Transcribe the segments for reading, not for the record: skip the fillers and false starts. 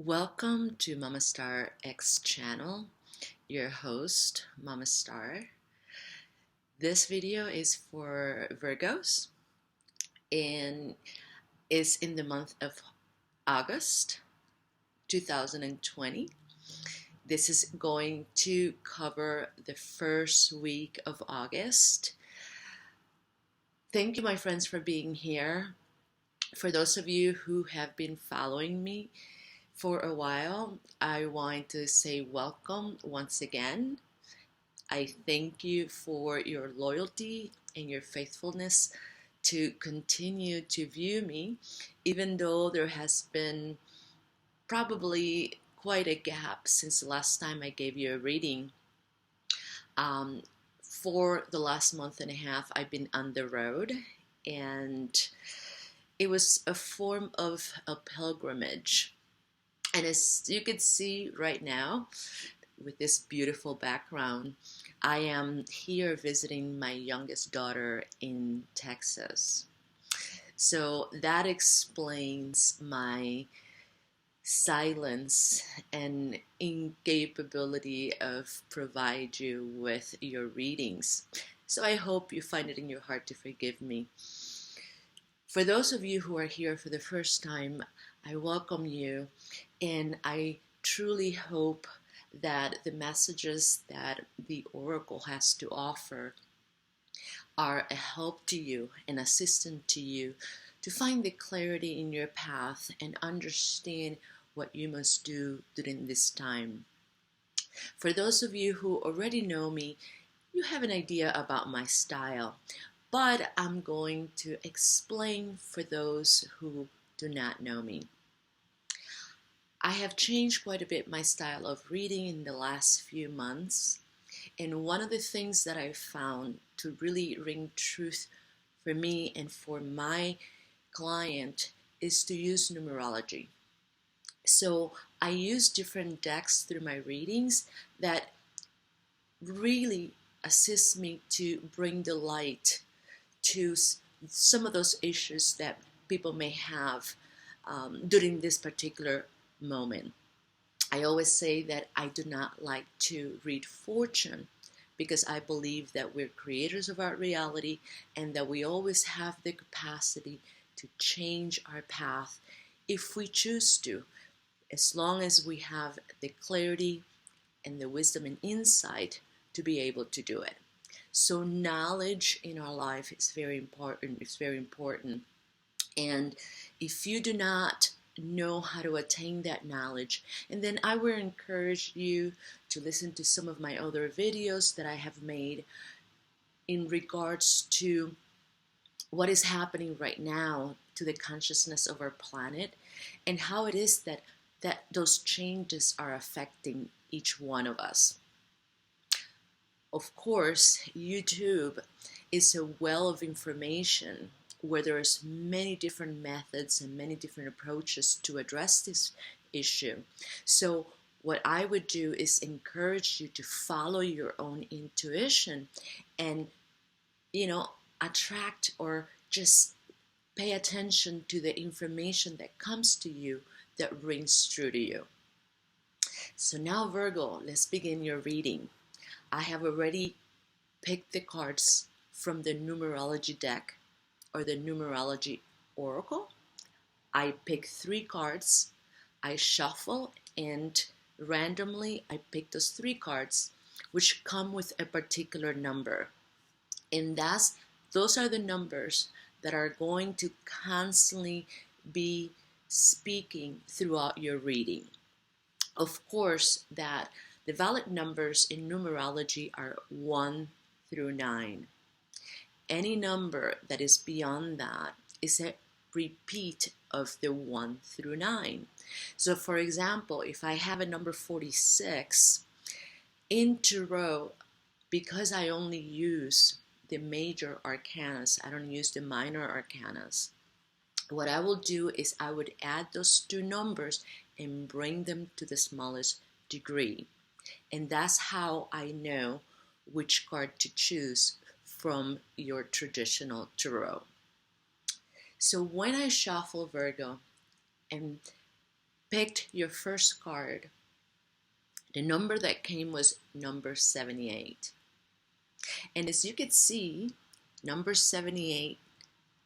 Welcome to Mama Star X channel, your host, Mama Star. This video is for Virgos and is in the month of August 2020. This is going to cover the first week of August. Thank you, my friends, for being here. For those of you who have been following me for a while, I want to say welcome once again. I thank you for your loyalty and your faithfulness to continue to view me, even though there has been probably quite a gap since the last time I gave you a reading. For the last month and a half, I've been on the road, and it was a form of a pilgrimage. And as you can see right now, with this beautiful background, I am here visiting my youngest daughter in Texas. So that explains my silence and incapability of provide you with your readings. So I hope you find it in your heart to forgive me. For those of you who are here for the first time, I welcome you, and I truly hope that the messages that the Oracle has to offer are a help to you, an assistance to you to find the clarity in your path and understand what you must do during this time. For those of you who already know me, you have an idea about my style, but I'm going to explain for those who do not know me. I have changed quite a bit my style of reading in the last few months, and one of the things that I found to really ring truth for me and for my client is to use numerology. So I use different decks through my readings that really assist me to bring the light to some of those issues that people may have during this particular moment. I always say that I do not like to read fortune because I believe that we're creators of our reality and that we always have the capacity to change our path if we choose to, as long as we have the clarity and the wisdom and insight to be able to do it. So knowledge in our life is very important. It's very important. And if you do not know how to attain that knowledge, and then I would encourage you to listen to some of my other videos that I have made in regards to what is happening right now to the consciousness of our planet and how it is that those changes are affecting each one of us. Of course, YouTube is a well of information where there's many different methods and many different approaches to address this issue. So what I would do is encourage you to follow your own intuition and, attract or just pay attention to the information that comes to you that rings true to you. So now, Virgo, let's begin your reading. I have already picked the cards from the numerology deck or the numerology oracle. I pick 3 cards, I shuffle, and randomly I pick those 3 cards which come with a particular number. And those are the numbers that are going to constantly be speaking throughout your reading. Of course, that the valid numbers in numerology are 1 through 9. Any number that is beyond that is a repeat of the 1 through 9. So for example, if I have a number 46 in tarot, because I only use the major arcanas, I don't use the minor arcanas, what I will do is I would add those 2 numbers and bring them to the smallest degree. And that's how I know which card to choose from your traditional tarot. So when I shuffle, Virgo, and picked your first card, the number that came was number 78. And as you can see, number 78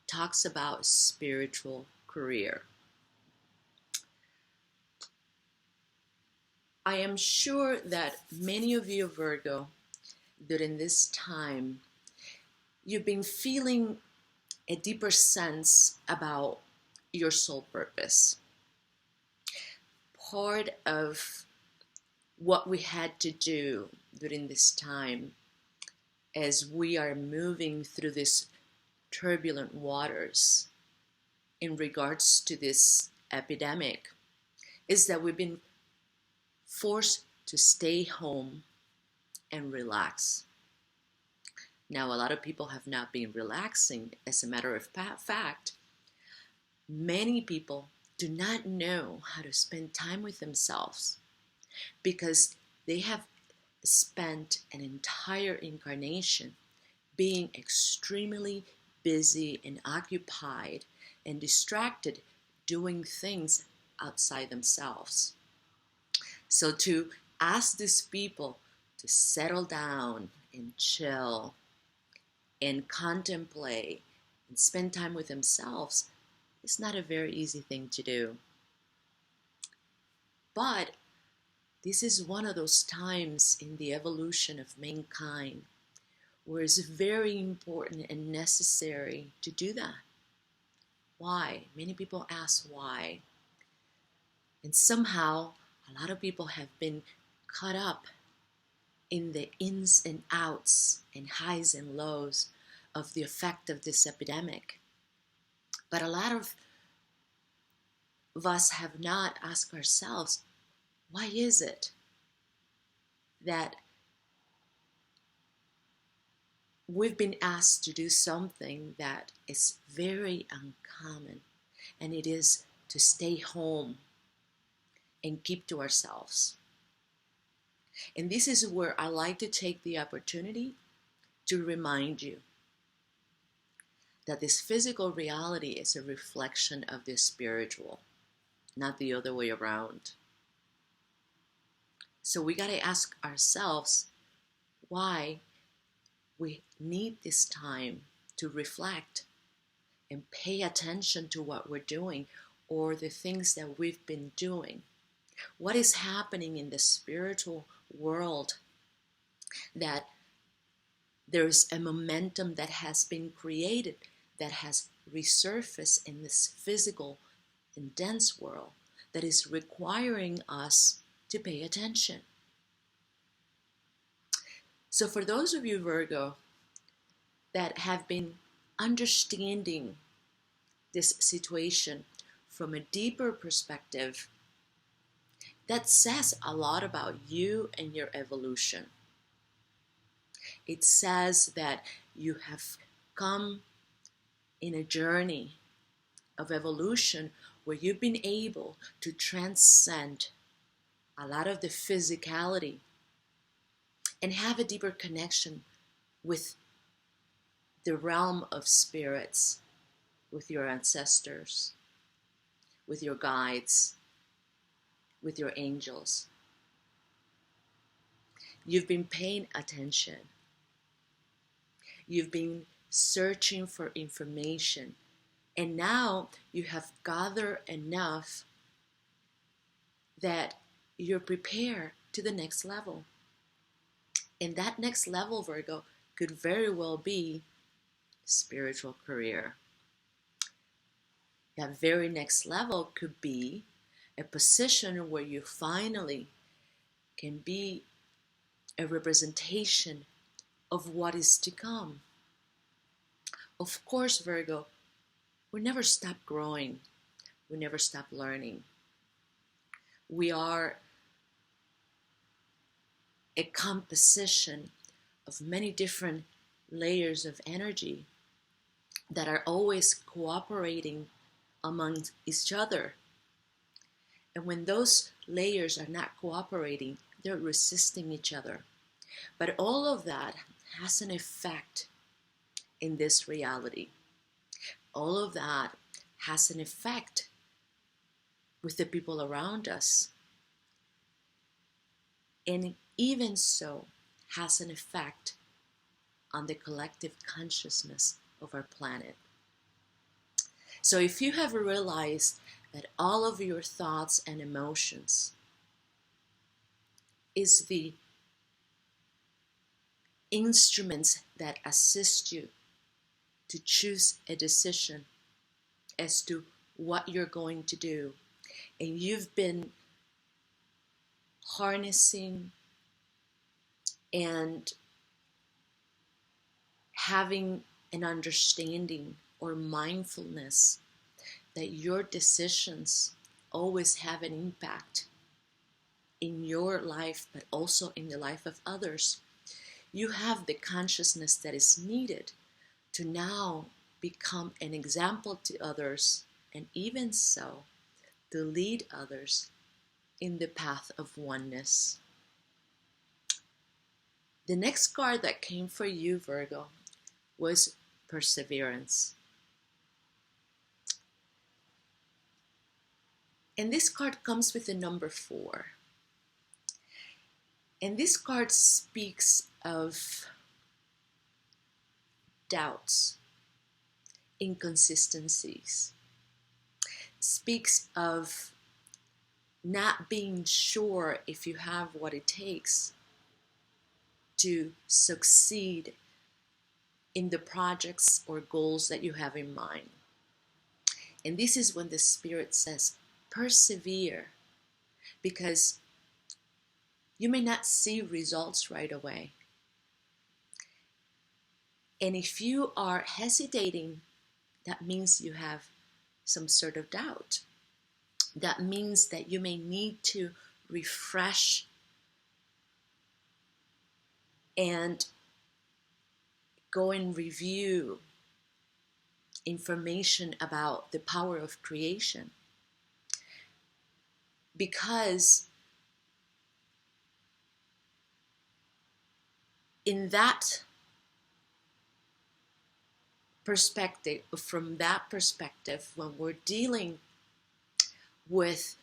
talks about spiritual career. I am sure that many of you, Virgo, during this time, you've been feeling a deeper sense about your soul purpose. Part of what we had to do during this time as we are moving through these turbulent waters in regards to this epidemic is that we've been forced to stay home and relax. Now, a lot of people have not been relaxing. As a matter of fact, many people do not know how to spend time with themselves because they have spent an entire incarnation being extremely busy and occupied and distracted doing things outside themselves. So to ask these people to settle down and chill and contemplate and spend time with themselves is not a very easy thing to do. But this is one of those times in the evolution of mankind where it's very important and necessary to do that. Why? Many people ask why. And somehow, a lot of people have been caught up in the ins and outs and highs and lows of the effect of this epidemic. But a lot of us have not asked ourselves, why is it that we've been asked to do something that is very uncommon, and it is to stay home and keep to ourselves. And this is where I like to take the opportunity to remind you that this physical reality is a reflection of the spiritual, not the other way around. So we got to ask ourselves why we need this time to reflect and pay attention to what we're doing or the things that we've been doing. What is happening in the spiritual world that there's a momentum that has been created that has resurfaced in this physical and dense world that is requiring us to pay attention. So for those of you, Virgo, that have been understanding this situation from a deeper perspective, that says a lot about you and your evolution. It says that you have come in a journey of evolution where you've been able to transcend a lot of the physicality and have a deeper connection with the realm of spirits, with your ancestors, with your guides, with your angels. You've been paying attention. You've been searching for information. And now you have gathered enough that you're prepared to the next level. And that next level, Virgo, could very well be spiritual career. That very next level could be a position where you finally can be a representation of what is to come. Of course, Virgo, we never stop growing. We never stop learning. We are a composition of many different layers of energy that are always cooperating among each other. And when those layers are not cooperating, they're resisting each other. But all of that has an effect in this reality. All of that has an effect with the people around us, and even so has an effect on the collective consciousness of our planet. So if you have realized that all of your thoughts and emotions is the instruments that assist you to choose a decision as to what you're going to do, and you've been harnessing and having an understanding or mindfulness that your decisions always have an impact in your life, but also in the life of others, you have the consciousness that is needed to now become an example to others, and even so, to lead others in the path of oneness. The next card that came for you, Virgo, was Perseverance. And this card comes with the number 4. And this card speaks of doubts, inconsistencies, speaks of not being sure if you have what it takes to succeed in the projects or goals that you have in mind. And this is when the Spirit says, persevere, because you may not see results right away. And if you are hesitating, that means you have some sort of doubt. That means that you may need to refresh and go and review information about the power of creation. Because in that perspective, from that perspective, when we're dealing with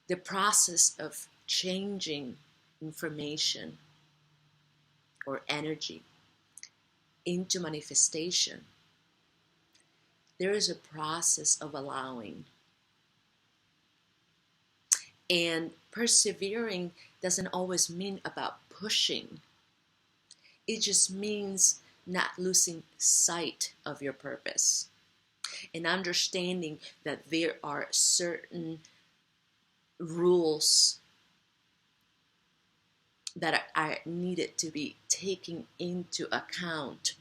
the process of changing information or energy into manifestation, there is a process of allowing. And persevering doesn't always mean about pushing. It just means not losing sight of your purpose and understanding that there are certain rules that are needed to be taken into account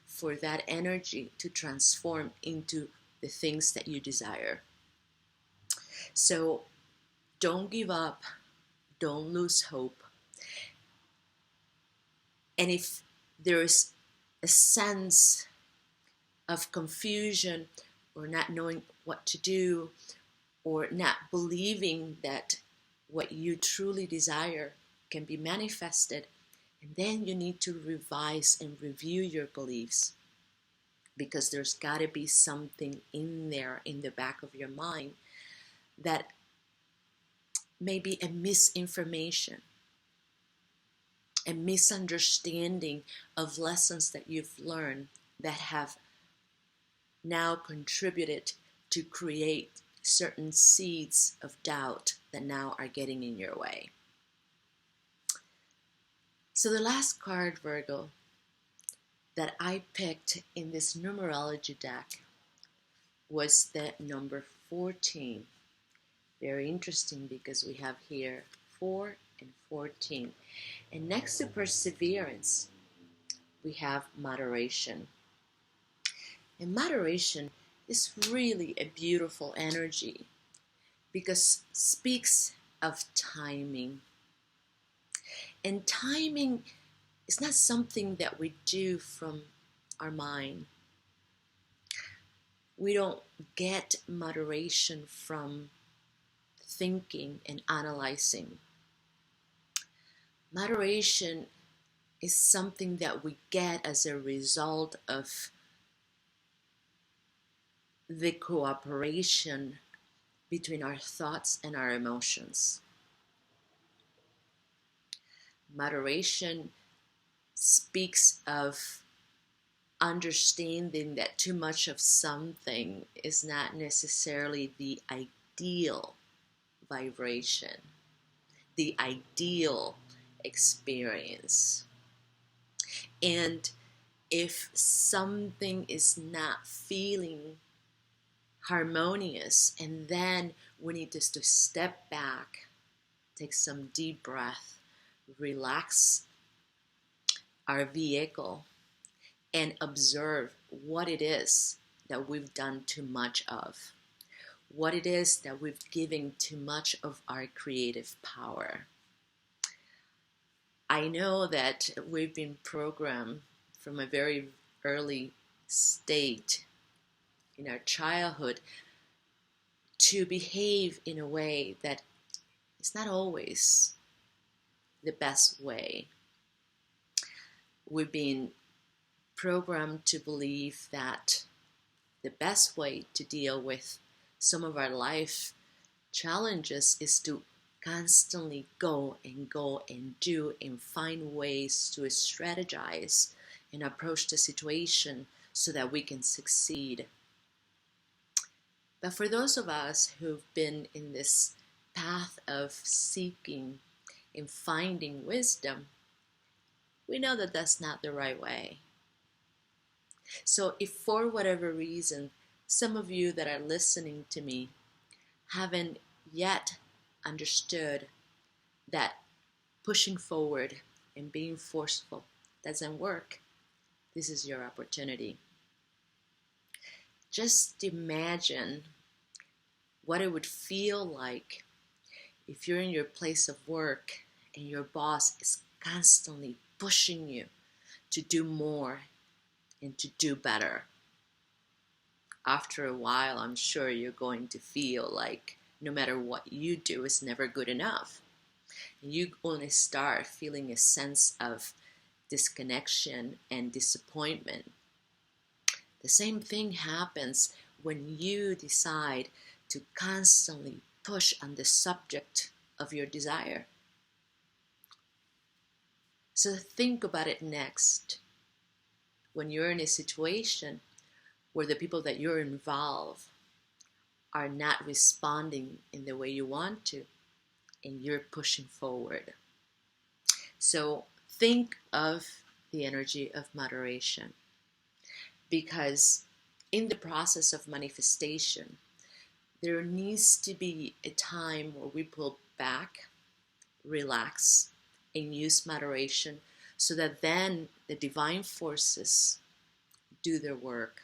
for that energy to transform into the things that you desire. So don't give up, don't lose hope. And if there is a sense of confusion or not knowing what to do or not believing that what you truly desire can be manifested, and then you need to revise and review your beliefs, because there's got to be something in there in the back of your mind that may be a misinformation, a misunderstanding of lessons that you've learned that have now contributed to create certain seeds of doubt that now are getting in your way. So the last card, Virgo, that I picked in this numerology deck was the number 14. Very interesting, because we have here 4 and 14. And next to perseverance, we have moderation. And moderation is really a beautiful energy, because it speaks of timing. And timing is not something that we do from our mind. We don't get moderation from thinking and analyzing. Moderation is something that we get as a result of the cooperation between our thoughts and our emotions. Moderation speaks of understanding that too much of something is not necessarily the ideal vibration, the ideal experience. And if something is not feeling harmonious, and then we need just to step back, take some deep breath, relax our vehicle, and observe what it is that we've done too much of, what it is that we've given too much of our creative power. I know that we've been programmed from a very early state in our childhood to behave in a way that is not always the best way. We've been programmed to believe that the best way to deal with some of our life challenges is to constantly go and do and find ways to strategize and approach the situation so that we can succeed. But for those of us who've been in this path of seeking and finding wisdom, we know that that's not the right way. So if for whatever reason, some of you that are listening to me haven't yet understood that pushing forward and being forceful doesn't work, this is your opportunity. Just imagine what it would feel like if you're in your place of work and your boss is constantly pushing you to do more and to do better. After a while, I'm sure you're going to feel like no matter what you do, it's never good enough. And you only start feeling a sense of disconnection and disappointment. The same thing happens when you decide to constantly push on the subject of your desire. So think about it next. When you're in a situation where the people that you're involved are not responding in the way you want to, and you're pushing forward. So think of the energy of moderation, because in the process of manifestation, there needs to be a time where we pull back, relax, and use moderation so that then the divine forces do their work.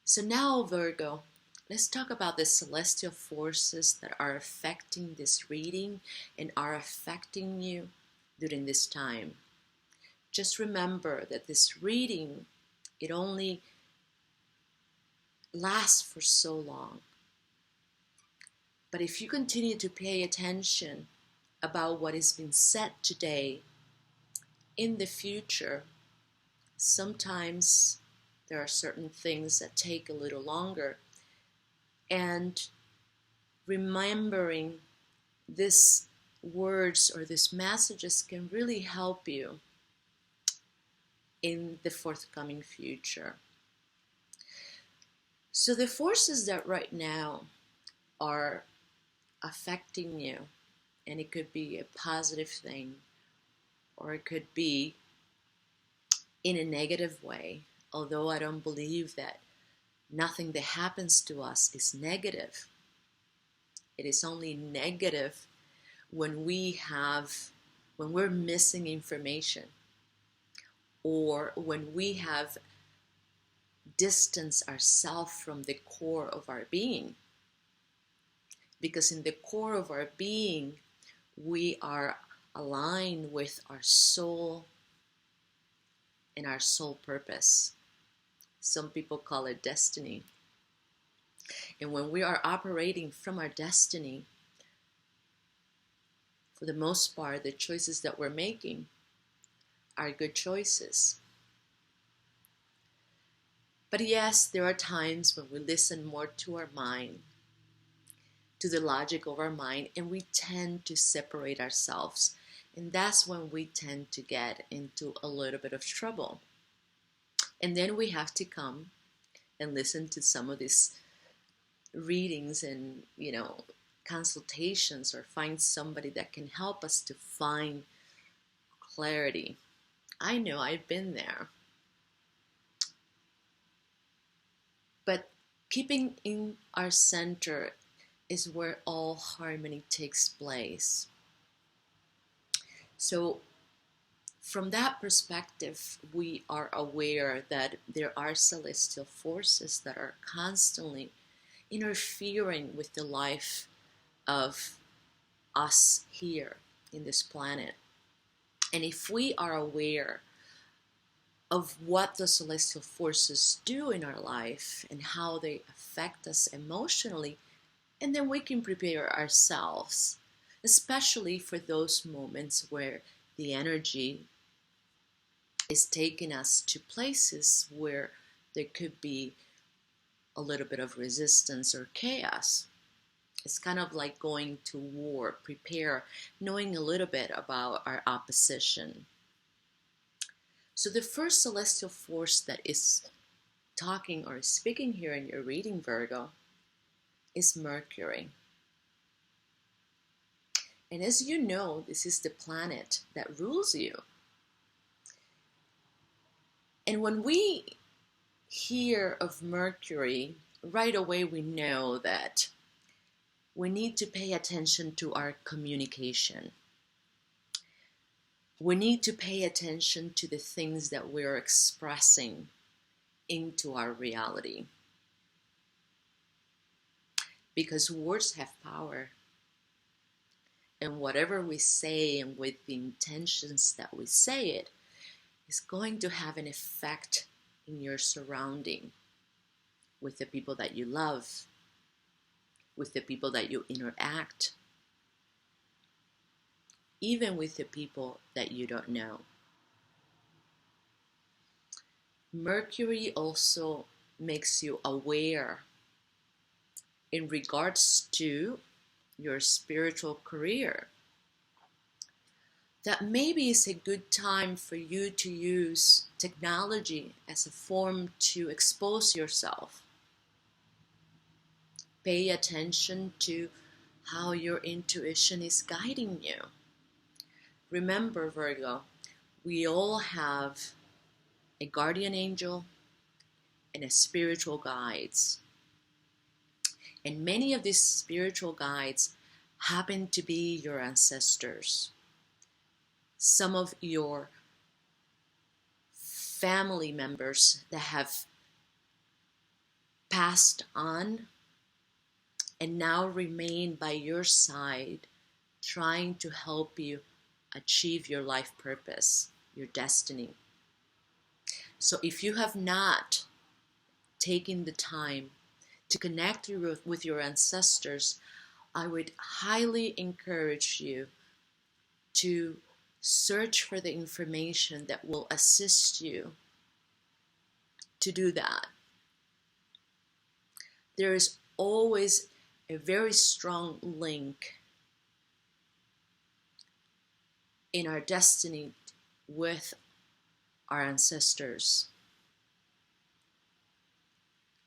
So now, Virgo, let's talk about the celestial forces that are affecting this reading and are affecting you during this time. Just remember that this reading, it only lasts for so long. But if you continue to pay attention about what is being said today, in the future, sometimes there are certain things that take a little longer. And remembering these words or these messages can really help you in the forthcoming future. So the forces that right now are affecting you, and it could be a positive thing, or it could be in a negative way, although I don't believe that nothing that happens to us is negative. It is only negative when we're missing information, or when we have distanced ourselves from the core of our being. Because in the core of our being, we are aligned with our soul and our soul purpose. Some people call it destiny. And when we are operating from our destiny, for the most part, the choices that we're making are good choices. But yes, there are times when we listen more to our mind, to the logic of our mind, and we tend to separate ourselves. And that's when we tend to get into a little bit of trouble. And then we have to come and listen to some of these readings and, consultations, or find somebody that can help us to find clarity. I know I've been there. But keeping in our center is where all harmony takes place. So from that perspective, we are aware that there are celestial forces that are constantly interfering with the life of us here in this planet. And if we are aware of what the celestial forces do in our life and how they affect us emotionally, and then we can prepare ourselves, especially for those moments where the energy is taking us to places where there could be a little bit of resistance or chaos. It's kind of like going to war, prepare, knowing a little bit about our opposition. So the first celestial force that is talking or speaking here in your reading, Virgo, is Mercury. And as you know, this is the planet that rules you. And when we hear of Mercury, right away we know that we need to pay attention to our communication. We need to pay attention to the things that we're expressing into our reality. Because words have power. And whatever we say, and with the intentions that we say it, is going to have an effect in your surrounding, with the people that you love, with the people that you interact, even with the people that you don't know. Mercury also makes you aware in regards to your spiritual career, that maybe it's a good time for you to use technology as a form to expose yourself. Pay attention to how your intuition is guiding you. Remember, Virgo, we all have a guardian angel and a spiritual guides. And many of these spiritual guides happen to be your ancestors. Some of your family members that have passed on and now remain by your side, trying to help you achieve your life purpose, your destiny. So if you have not taken the time to connect with your ancestors, I would highly encourage you to search for the information that will assist you to do that. There is always a very strong link in our destiny with our ancestors.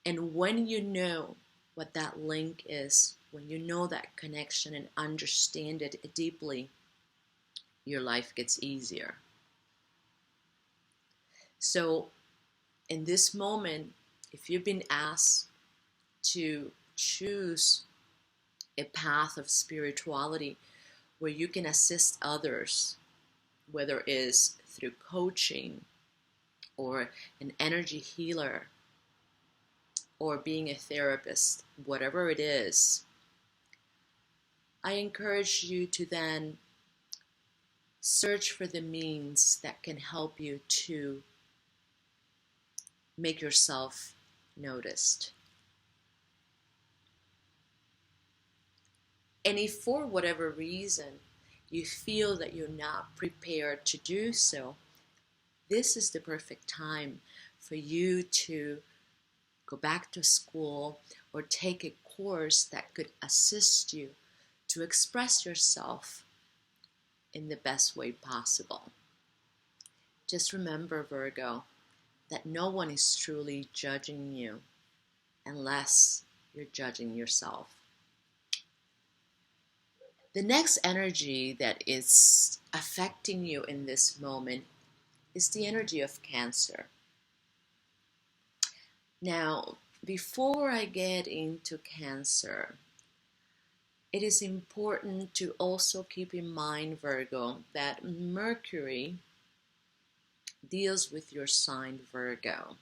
And when you know what that link is, when you know that connection and understand it deeply, your life gets easier. So in this moment, if you've been asked to choose a path of spirituality where you can assist others, whether it is through coaching or an energy healer or being a therapist, whatever it is, I encourage you to then search for the means that can help you to make yourself noticed. And if for whatever reason you feel that you're not prepared to do so, this is the perfect time for you to go back to school, or take a course that could assist you to express yourself in the best way possible. Just remember, Virgo, that no one is truly judging you unless you're judging yourself. The next energy that is affecting you in this moment is the energy of Cancer. Now, before I get into Cancer, it is important to also keep in mind, Virgo, that Mercury deals with your sign, Virgo.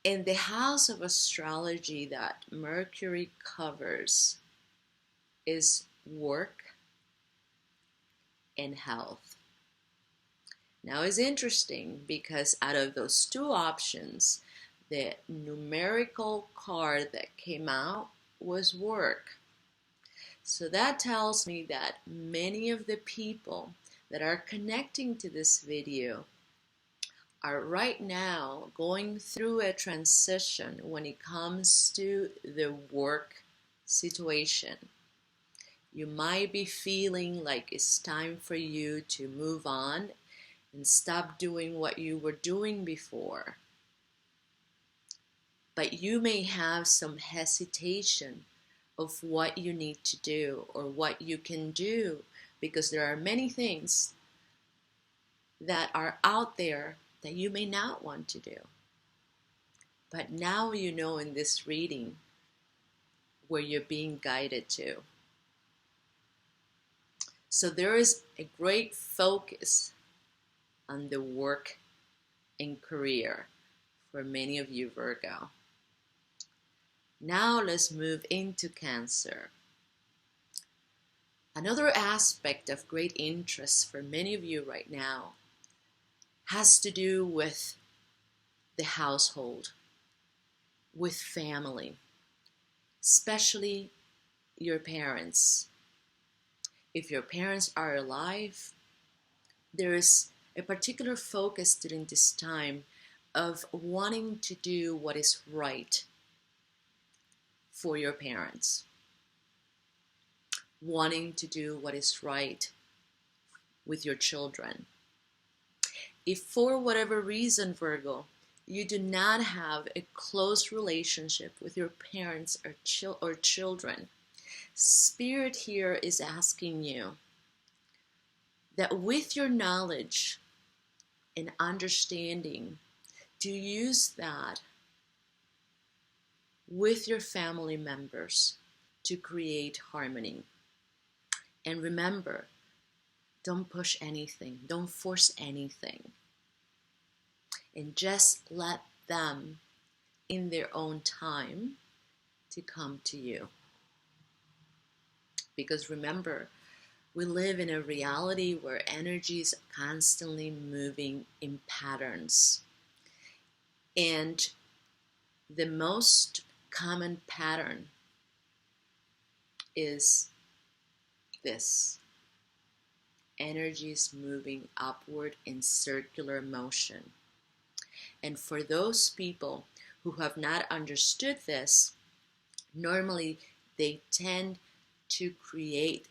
In the house of astrology that Mercury covers is work and health. Now it's interesting because out of those two options, the numerical card that came out was work. So that tells me that many of the people that are connecting to this video are right now going through a transition when it comes to the work situation. You might be feeling like it's time for you to move on and stop doing what you were doing before. But you may have some hesitation of what you need to do or what you can do, because there are many things that are out there that you may not want to do. But now you know in this reading where you're being guided to. So there is a great focus on the work and career for many of you, Virgo. Now let's move into Cancer. Another aspect of great interest for many of you right now has to do with the household, with family, especially your parents. If your parents are alive, there is a particular focus during this time of wanting to do what is right for your parents, wanting to do what is right with your children. If for whatever reason, Virgo, you do not have a close relationship with your parents or children, Spirit here is asking you that with your knowledge and understanding, to use that with your family members to create harmony. And remember, don't push anything, don't force anything. And just let them, in their own time, to come to you. Because remember, we live in a reality where energy is constantly moving in patterns. And the most common pattern is this. Energy is moving upward in circular motion. And for those people who have not understood this, normally they tend to create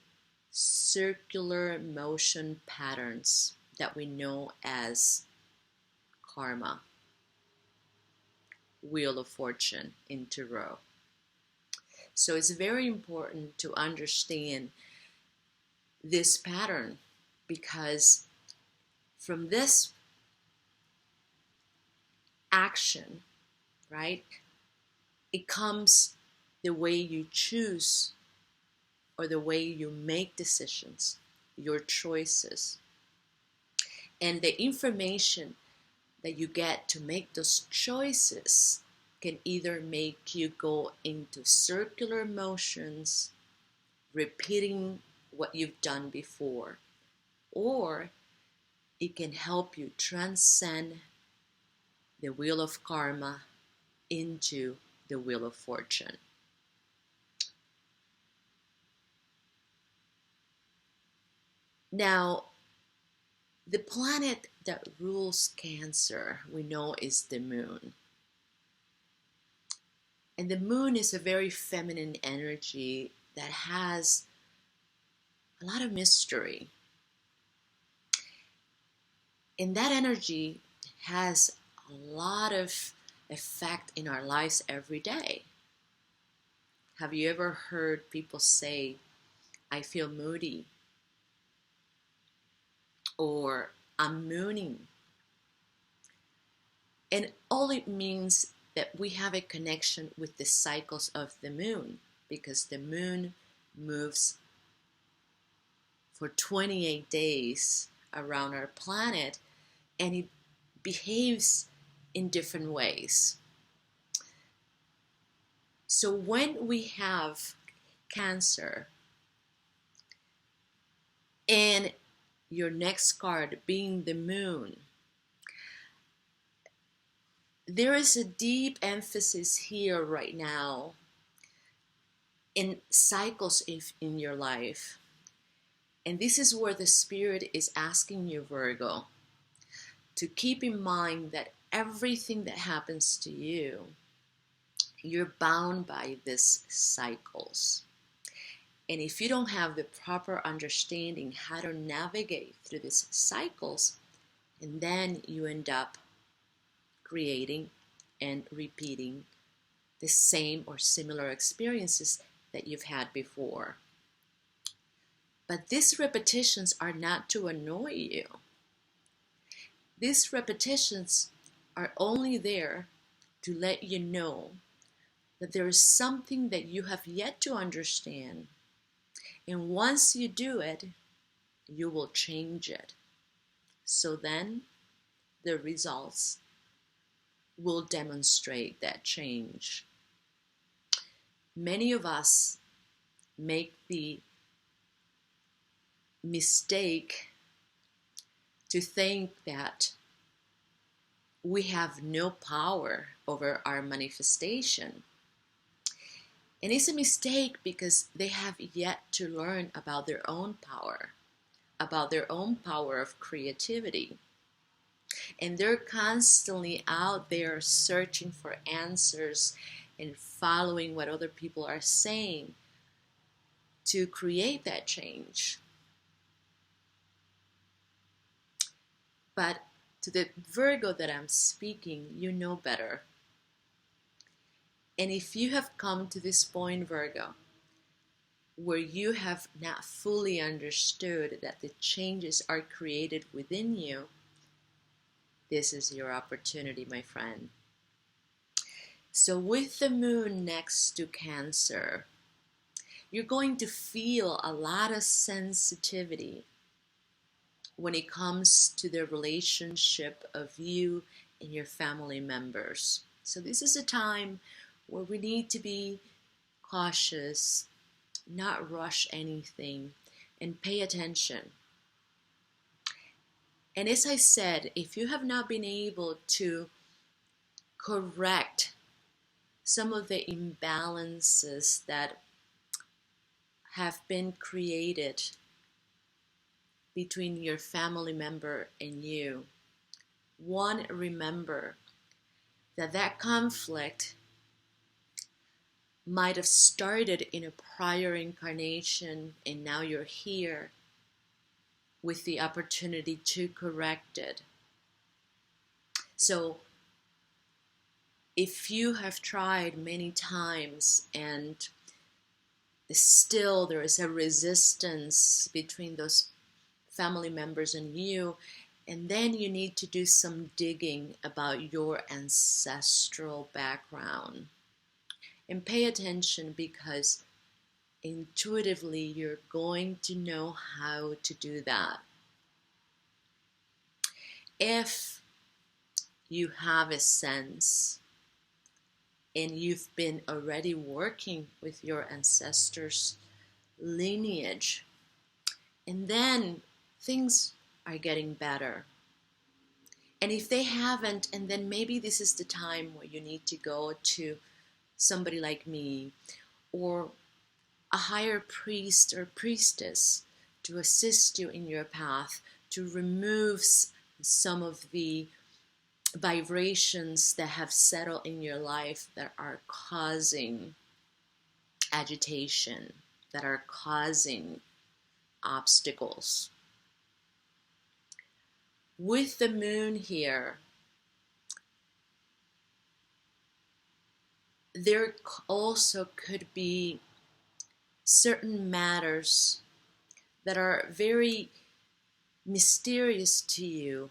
circular motion patterns that we know as karma, Wheel of Fortune in Tarot. So it's very important to understand this pattern, because from this action, right, it comes the way you choose or the way you make decisions, your choices. And the information that you get to make those choices can either make you go into circular motions, repeating what you've done before, or it can help you transcend the wheel of karma into the Wheel of Fortune. Now, the planet that rules Cancer, we know, is the moon. And the moon is a very feminine energy that has a lot of mystery. And that energy has a lot of effect in our lives every day. Have you ever heard people say, I feel moody, or I'm mooning? And all it means that we have a connection with the cycles of the moon, because the moon moves for 28 days around our planet, and it behaves in different ways. So when we have Cancer and your next card being the moon, there is a deep emphasis here right now in cycles in your life. And this is where the Spirit is asking you, Virgo, to keep in mind that everything that happens to you, you're bound by these cycles. And if you don't have the proper understanding how to navigate through these cycles, and then you end up creating and repeating the same or similar experiences that you've had before. But these repetitions are not to annoy you. These repetitions are only there to let you know that there is something that you have yet to understand. And once you do it, you will change it. So then the results will demonstrate that change. Many of us make the mistake to think that we have no power over our manifestation. And it's a mistake because they have yet to learn about their own power of creativity. And they're constantly out there searching for answers and following what other people are saying to create that change. But to the Virgo that I'm speaking, you know better. And if you have come to this point, Virgo, where you have not fully understood that the changes are created within you, this is your opportunity, my friend. So with the moon next to Cancer, you're going to feel a lot of sensitivity when it comes to the relationship of you and your family members. So this is a time where we need to be cautious, not rush anything, and pay attention. And as I said, if you have not been able to correct some of the imbalances that have been created between your family member and you, one, remember that conflict might have started in a prior incarnation, and now you're here with the opportunity to correct it. So if you have tried many times and still there is a resistance between those family members and you, and then you need to do some digging about your ancestral background. And pay attention, because intuitively you're going to know how to do that. If you have a sense and you've been already working with your ancestors' lineage, and then things are getting better. And if they haven't, and then maybe this is the time where you need to go to somebody like me or a higher priest or priestess to assist you in your path, to remove some of the vibrations that have settled in your life that are causing agitation, that are causing obstacles. With the moon here, there also could be certain matters that are very mysterious to you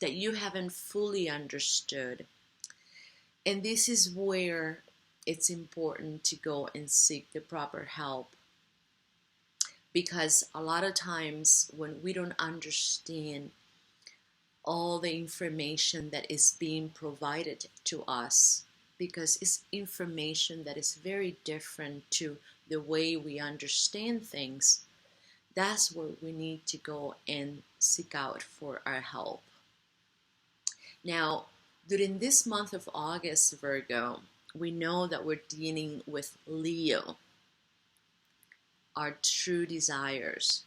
that you haven't fully understood. And this is where it's important to go and seek the proper help. Because a lot of times when we don't understand all the information that is being provided to us, because it's information that is very different to the way we understand things, that's where we need to go and seek out for our help. Now, during this month of August, Virgo, we know that we're dealing with Leo, our true desires,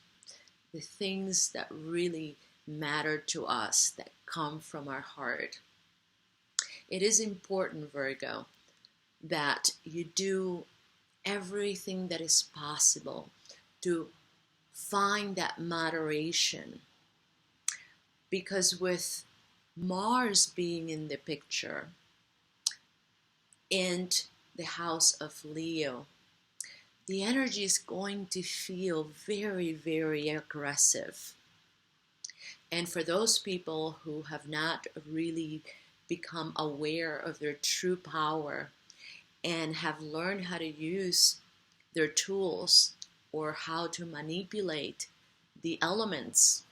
the things that really matter to us, that come from our heart. It is important, Virgo, that you do everything that is possible to find that moderation. Because with Mars being in the picture and the house of Leo, the energy is going to feel very, very aggressive. And for those people who have not really become aware of their true power and have learned how to use their tools or how to manipulate the elements.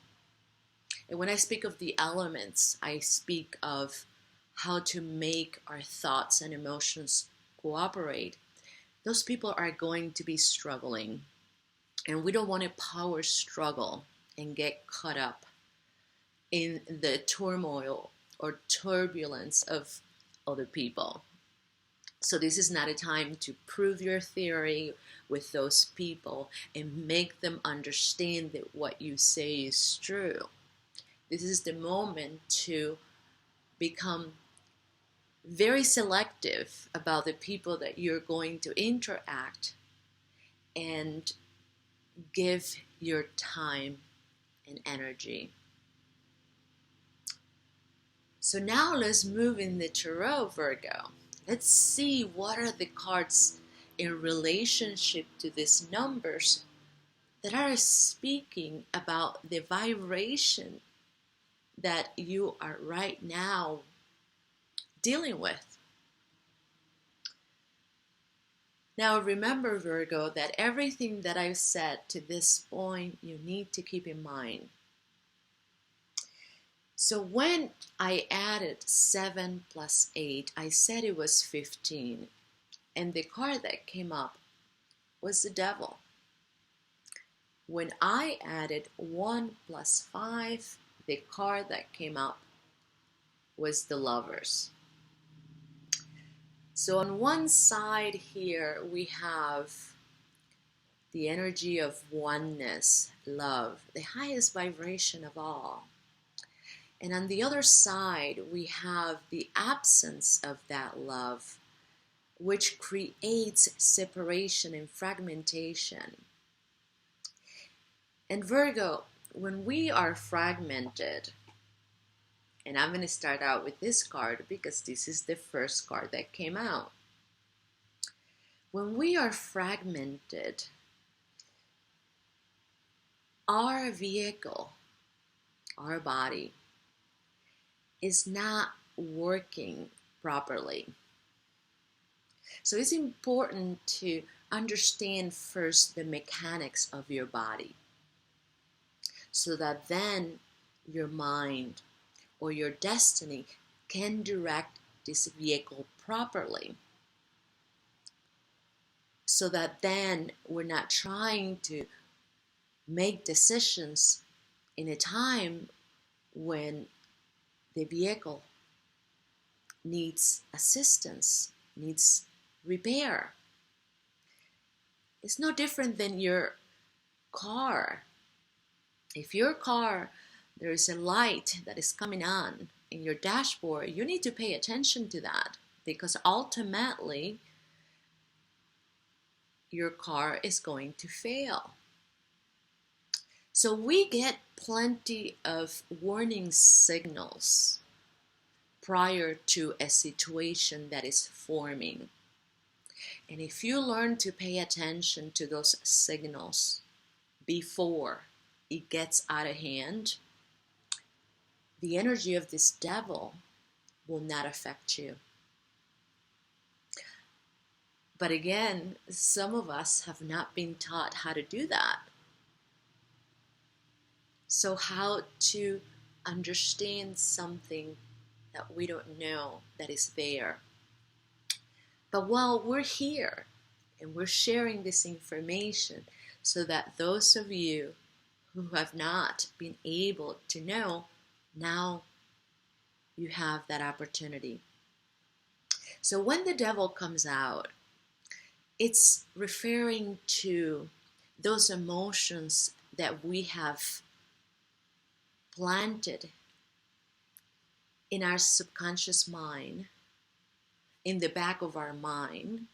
And when I speak of the elements, I speak of how to make our thoughts and emotions cooperate. Those people are going to be struggling. And we don't want to power struggle and get caught up in the turmoil or turbulence of other people. So this is not a time to prove your theory with those people and make them understand that what you say is true. This is the moment to become very selective about the people that you're going to interact and give your time and energy. So now let's move in the tarot, Virgo. Let's see what are the cards in relationship to these numbers that are speaking about the vibration that you are right now dealing with. Now remember, Virgo, that everything that I've said to this point, you need to keep in mind. So when I added 7 plus 8, I said it was 15. And the card that came up was the Devil. When I added 1 plus 5, the card that came up was the Lovers. So on one side here, we have the energy of oneness, love, the highest vibration of all. And on the other side, we have the absence of that love, which creates separation and fragmentation. And Virgo, when we are fragmented, and I'm going to start out with this card because this is the first card that came out. When we are fragmented, our vehicle, our body, is not working properly. So it's important to understand first the mechanics of your body, so that then your mind or your destiny can direct this vehicle properly. So that then we're not trying to make decisions in a time when the vehicle needs assistance, needs repair. It's no different than your car. If your car, there is a light that is coming on in your dashboard, you need to pay attention to that, because ultimately your car is going to fail. So we get plenty of warning signals prior to a situation that is forming. And if you learn to pay attention to those signals before it gets out of hand, the energy of this devil will not affect you. But again, some of us have not been taught how to do that. So how to understand something that we don't know that is there. But while we're here and we're sharing this information so that those of you who have not been able to know, now you have that opportunity. So when the devil comes out, it's referring to those emotions that we have planted in our subconscious mind, in the back of our mind,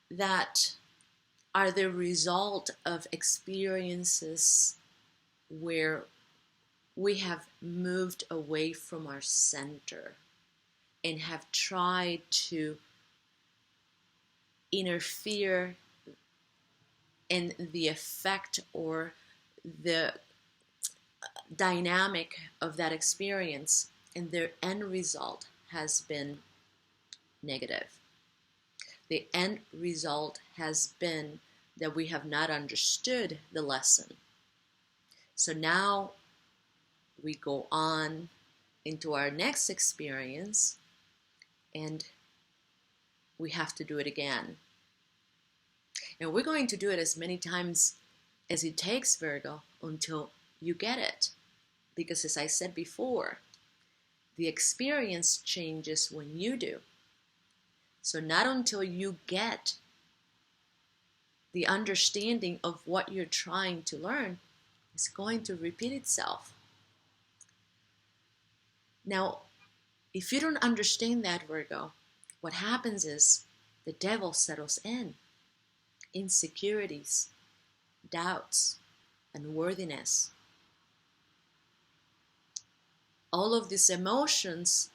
that are the result of experiences where we have moved away from our center and have tried to interfere in the effect or the dynamic of that experience, and their end result has been negative. The end result has been that we have not understood the lesson. So now we go on into our next experience and we have to do it again. And we're going to do it as many times as it takes, Virgo, until you get it. Because as I said before, the experience changes when you do. So not until you get the understanding of what you're trying to learn, it's going to repeat itself. Now, if you don't understand that, Virgo, what happens is the devil settles in. Insecurities, doubts, unworthiness. All of these emotions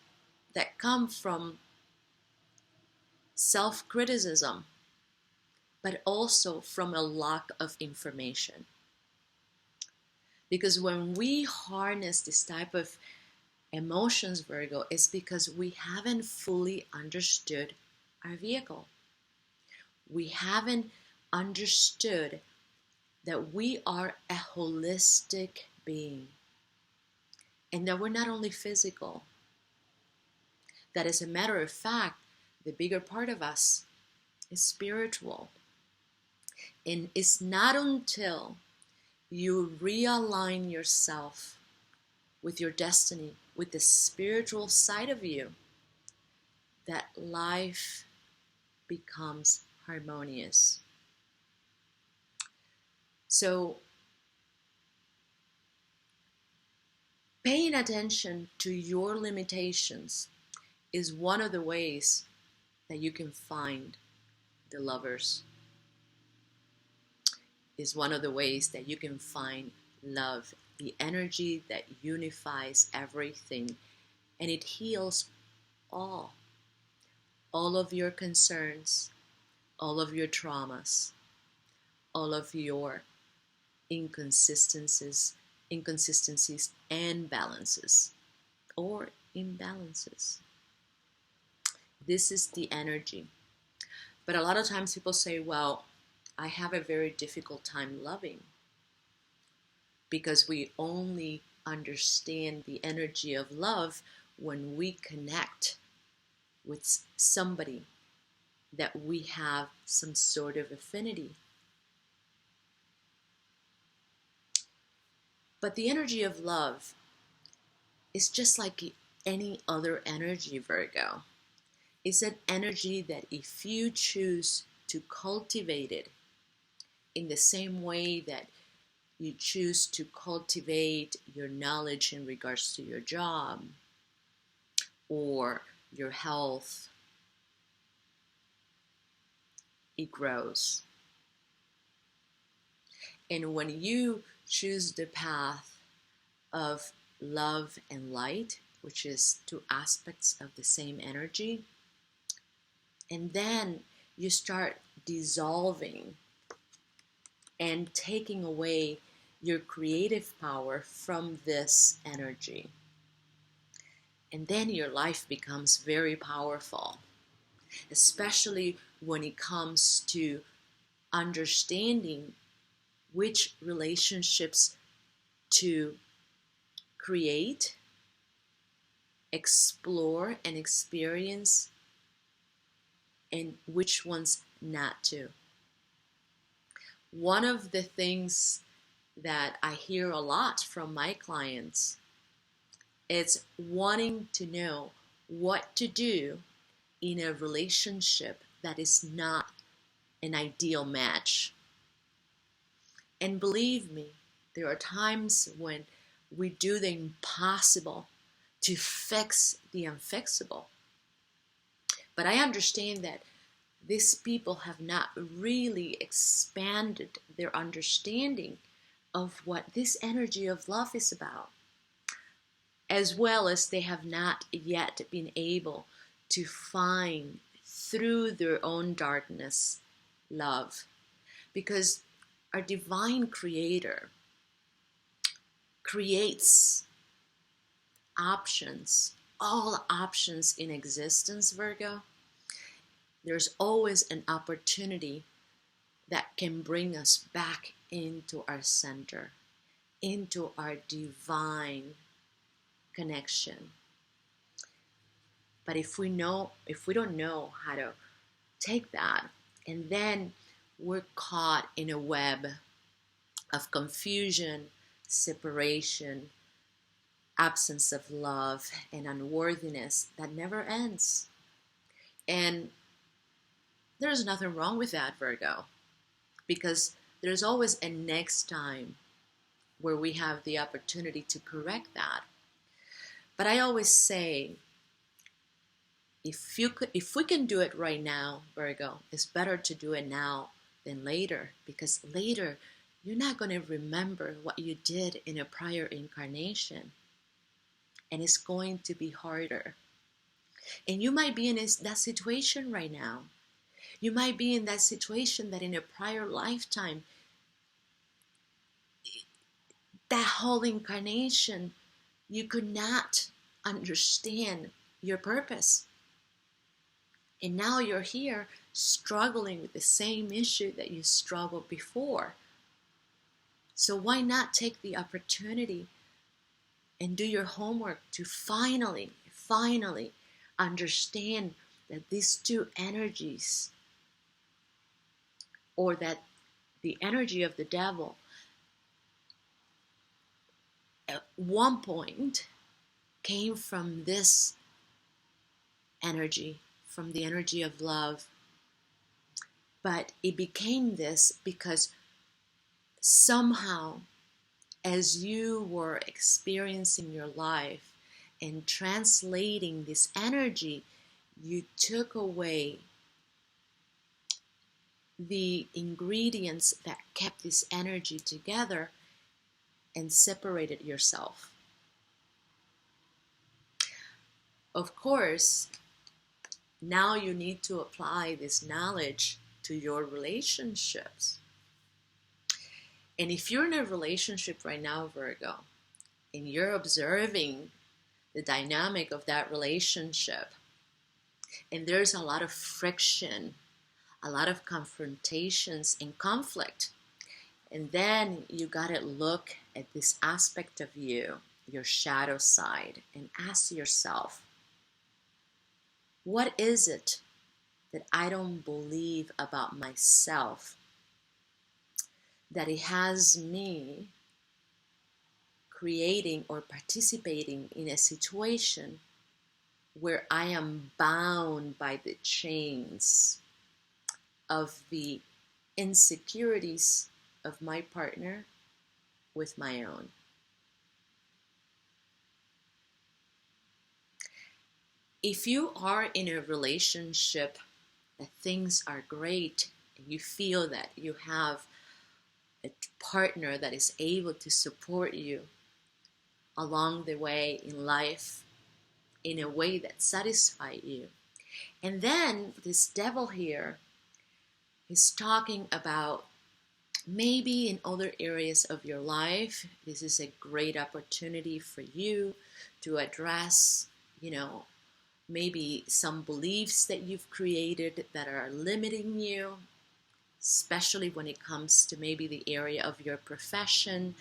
that come from self-criticism, but also from a lack of information. Because when we harness this type of emotions, Virgo, it's because we haven't fully understood our vehicle. We haven't understood that we are a holistic being and that we're not only physical. That, as a matter of fact, the bigger part of us is spiritual. And it's not until you realign yourself with your destiny, with the spiritual side of you, that life becomes harmonious. So, paying attention to your limitations is one of the ways that you can find the lovers. Is one of the ways that you can find love, the energy that unifies everything, and it heals all of your concerns, all of your traumas, all of your inconsistencies and balances or imbalances. This is the energy. But a lot of times people say, well, I have a very difficult time loving, because we only understand the energy of love when we connect with somebody that we have some sort of affinity. But the energy of love is just like any other energy, Virgo. It's an energy that if you choose to cultivate it in the same way that you choose to cultivate your knowledge in regards to your job or your health, it grows. And when you choose the path of love and light, which is two aspects of the same energy, and then you start dissolving and taking away your creative power from this energy. And then your life becomes very powerful, especially when it comes to understanding which relationships to create, explore, and experience, and which ones not to. One of the things that I hear a lot from my clients is wanting to know what to do in a relationship that is not an ideal match. And believe me, there are times when we do the impossible to fix the unfixable. But I understand that these people have not really expanded their understanding of what this energy of love is about, as well as they have not yet been able to find through their own darkness love. Because our divine creator creates options, all options in existence, Virgo. There's always an opportunity that can bring us back into our center, into our divine connection. But if we don't know how to take that, and then we're caught in a web of confusion, separation, absence of love, and unworthiness that never ends. And there's nothing wrong with that, Virgo, because there's always a next time where we have the opportunity to correct that. But I always say, if we can do it right now, Virgo, it's better to do it now than later, because later you're not going to remember what you did in a prior incarnation, and it's going to be harder. And you might be in that situation right now. You might be in that situation that in a prior lifetime, that whole incarnation, you could not understand your purpose. And now you're here struggling with the same issue that you struggled before. So why not take the opportunity and do your homework to finally understand that these two energies, or that the energy of the devil at one point came from this energy, from the energy of love. But it became this because somehow, as you were experiencing your life and translating this energy, you took away the ingredients that kept this energy together and separated yourself. Of course, now you need to apply this knowledge to your relationships. And if you're in a relationship right now, Virgo, and you're observing the dynamic of that relationship, and there's a lot of friction, a lot of confrontations and conflict, and then you gotta look at this aspect of you, your shadow side, and ask yourself, what is it that I don't believe about myself that it has me creating or participating in a situation where I am bound by the chains of the insecurities of my partner, with my own. If you are in a relationship that things are great and you feel that you have a partner that is able to support you along the way in life in a way that satisfies you, and then this devil here is talking about maybe in other areas of your life, this is a great opportunity for you to address, maybe some beliefs that you've created that are limiting you, especially when it comes to maybe the area of your profession.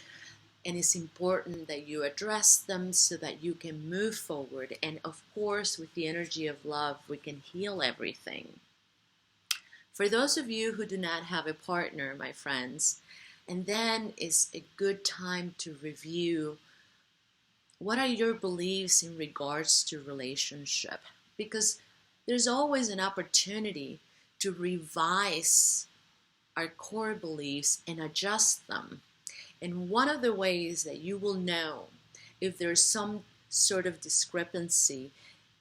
And it's important that you address them so that you can move forward. And of course, with the energy of love, we can heal everything. For those of you who do not have a partner, my friends, and then it's a good time to review what are your beliefs in regards to relationship, because there's always an opportunity to revise our core beliefs and adjust them. And one of the ways that you will know if there's some sort of discrepancy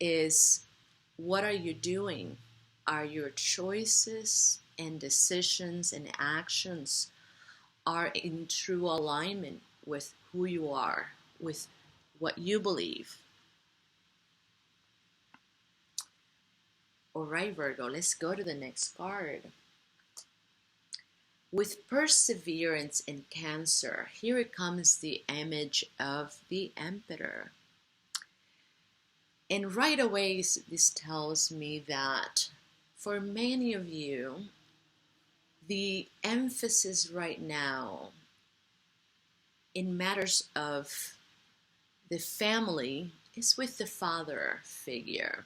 is, what are you doing? Are your choices and decisions and actions are in true alignment with who you are, with what you believe? All right, Virgo, let's go to the next card. With perseverance in Cancer, here it comes the image of the Emperor. And right away, this tells me that for many of you, the emphasis right now in matters of the family is with the father figure.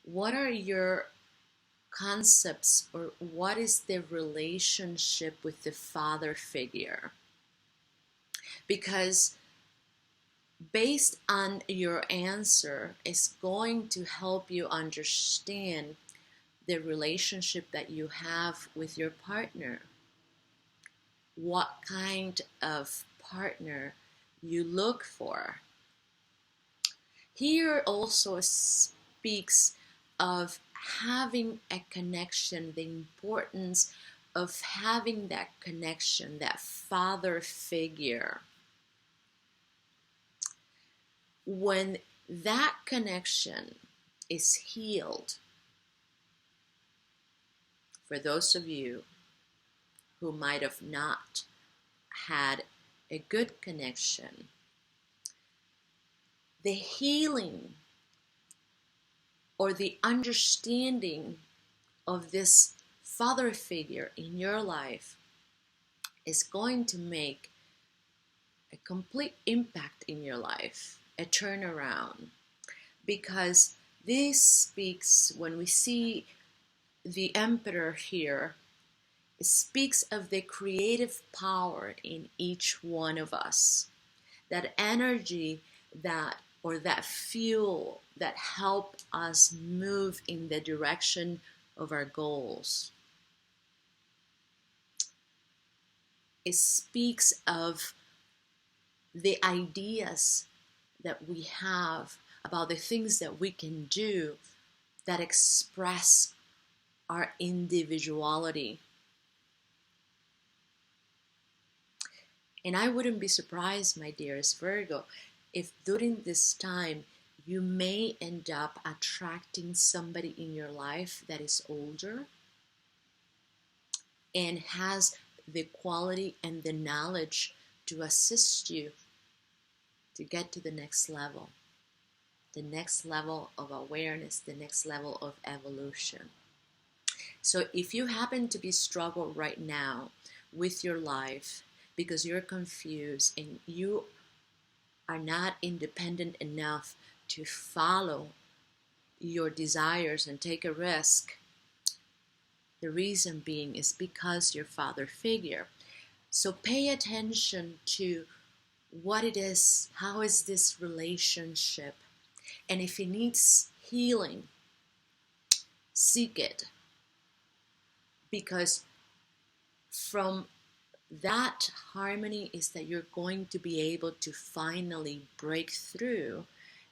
What are your concepts, or what is the relationship with the father figure? Because based on your answer is going to help you understand the relationship that you have with your partner. What kind of partner you look for. Here also speaks of having a connection, the importance of having that connection, that father figure. When that connection is healed, for those of you who might have not had a good connection, the healing or the understanding of this father figure in your life is going to make a complete impact in your life, a turnaround. Because this speaks, when we see the Emperor here, it speaks of the creative power in each one of us. That energy that fuel that help us move in the direction of our goals. It speaks of the ideas that we have about the things that we can do that express our individuality. And I wouldn't be surprised, my dearest Virgo, if during this time you may end up attracting somebody in your life that is older and has the quality and the knowledge to assist you to get to the next level of awareness, the next level of evolution. So if you happen to be struggling right now with your life because you're confused and you are not independent enough to follow your desires and take a risk, the reason being is because your father figure. So pay attention to what it is, how is this relationship, and if it needs healing, seek it. Because from That harmony is that you're going to be able to finally break through,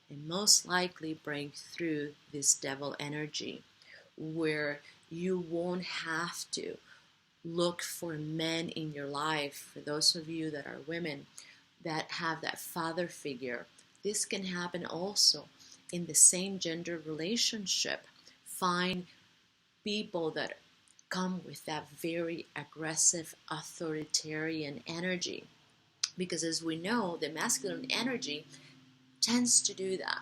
and most likely break through this devil energy, where you won't have to look for men in your life. For those of you that are women that have that father figure, this can happen also in the same gender relationship. Find people that come with that very aggressive authoritarian energy, because as we know, the masculine energy tends to do that,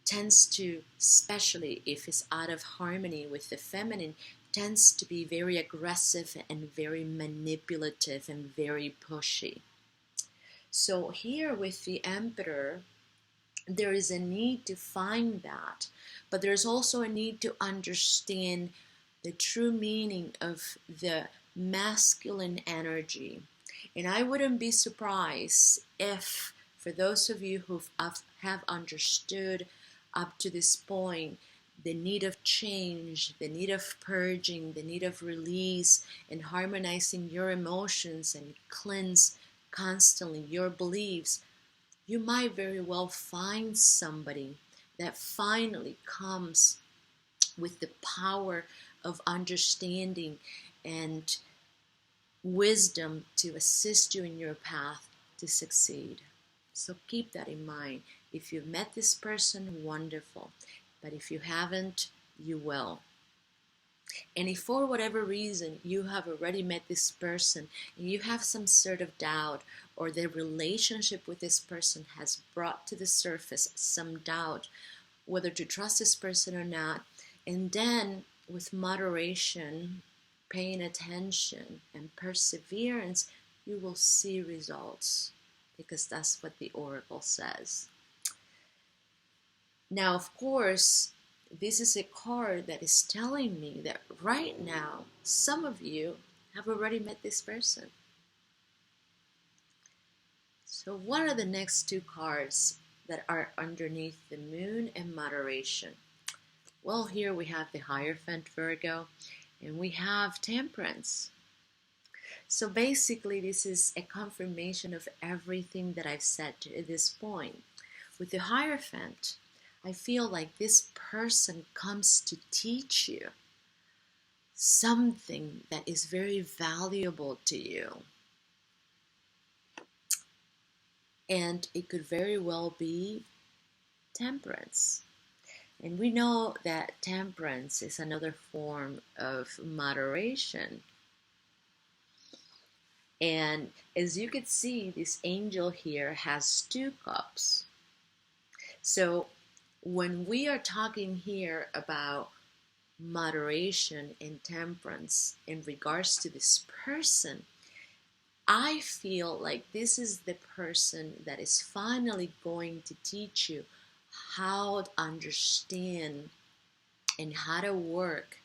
tends to, especially if it's out of harmony with the feminine, tends to be very aggressive and very manipulative and very pushy. So here with the Emperor, there is a need to find that, but there's also a need to understand the true meaning of the masculine energy. And I wouldn't be surprised if, for those of you who have understood up to this point the need of change, the need of purging, the need of release, and harmonizing your emotions and cleanse constantly your beliefs, you might very well find somebody that finally comes with the power of understanding and wisdom to assist you in your path to succeed. So keep that in mind. If you've met this person, wonderful. But if you haven't, you will. And if for whatever reason you have already met this person and you have some sort of doubt, or the relationship with this person has brought to the surface some doubt whether to trust this person or not, and then with moderation, paying attention, and perseverance, you will see results, because that's what the oracle says. Now, of course, this is a card that is telling me that right now, some of you have already met this person. So what are the next two cards that are underneath the moon and moderation? Well, here we have the Hierophant, Virgo, and we have Temperance. So basically, this is a confirmation of everything that I've said to this point. With the Hierophant, I feel like this person comes to teach you something that is very valuable to you. And it could very well be temperance. And we know that temperance is another form of moderation. And as you can see, this angel here has 2 cups. So when we are talking here about moderation and temperance in regards to this person, I feel like this is the person that is finally going to teach you how to understand and how to work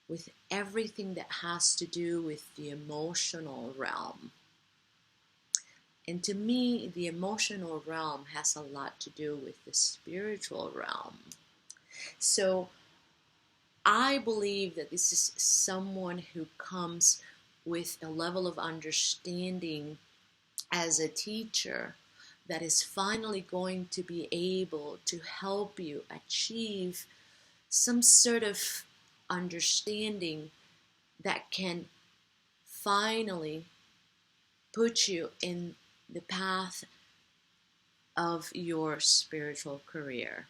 with everything that has to do with the emotional realm. And to me, the emotional realm has a lot to do with the spiritual realm. So I believe that this is someone who comes with a level of understanding as a teacher that is finally going to be able to help you achieve some sort of understanding that can finally put you in the path of your spiritual career.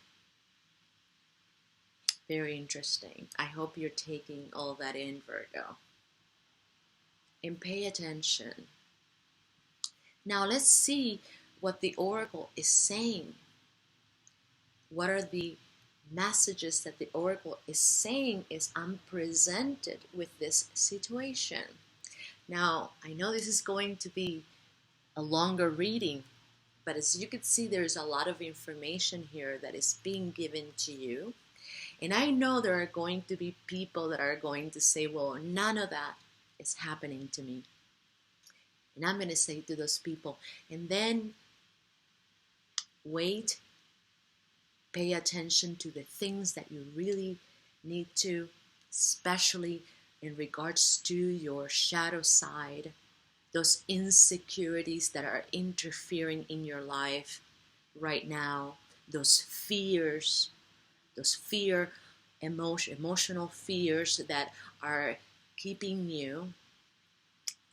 Very interesting. I hope you're taking all that in, Virgo. And pay attention. Now let's see what the oracle is saying. What are the messages that the oracle is saying as I'm presented with this situation? Now, I know this is going to be a longer reading, but as you can see, there's a lot of information here that is being given to you. And I know there are going to be people that are going to say, well, none of that is happening to me. And I'm going to say to those people, and then wait, pay attention to the things that you really need to, especially in regards to your shadow side, those insecurities that are interfering in your life right now, those fears, emotional fears that are keeping you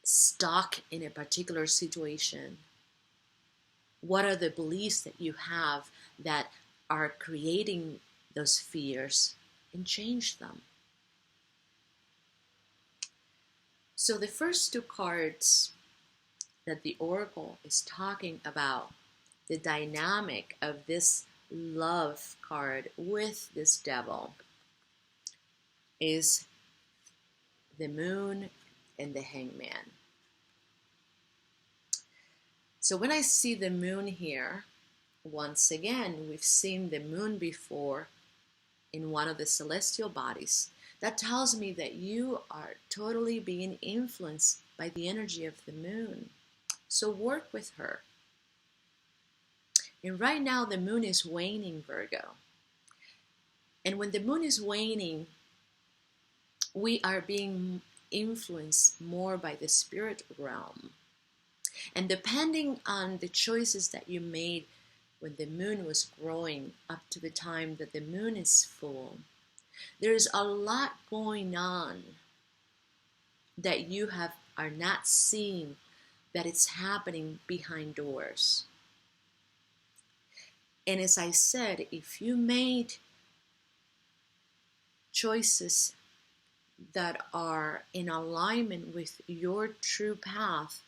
stuck in a particular situation. What are the beliefs that you have that are creating those fears, and change them. So the first two cards that the Oracle is talking about, the dynamic of this love card with this devil, is the Moon and the Hangman. So when I see the Moon here, once again, we've seen the Moon before in one of the celestial bodies. That tells me that you are totally being influenced by the energy of the Moon. So work with her. And right now the Moon is waning, Virgo. And when the Moon is waning, we are being influenced more by the spirit realm. And depending on the choices that you made when the Moon was growing up to the time that the Moon is full, there's a lot going on that you are not seeing, that it's happening behind doors. And as I said, if you made choices that are in alignment with your true path,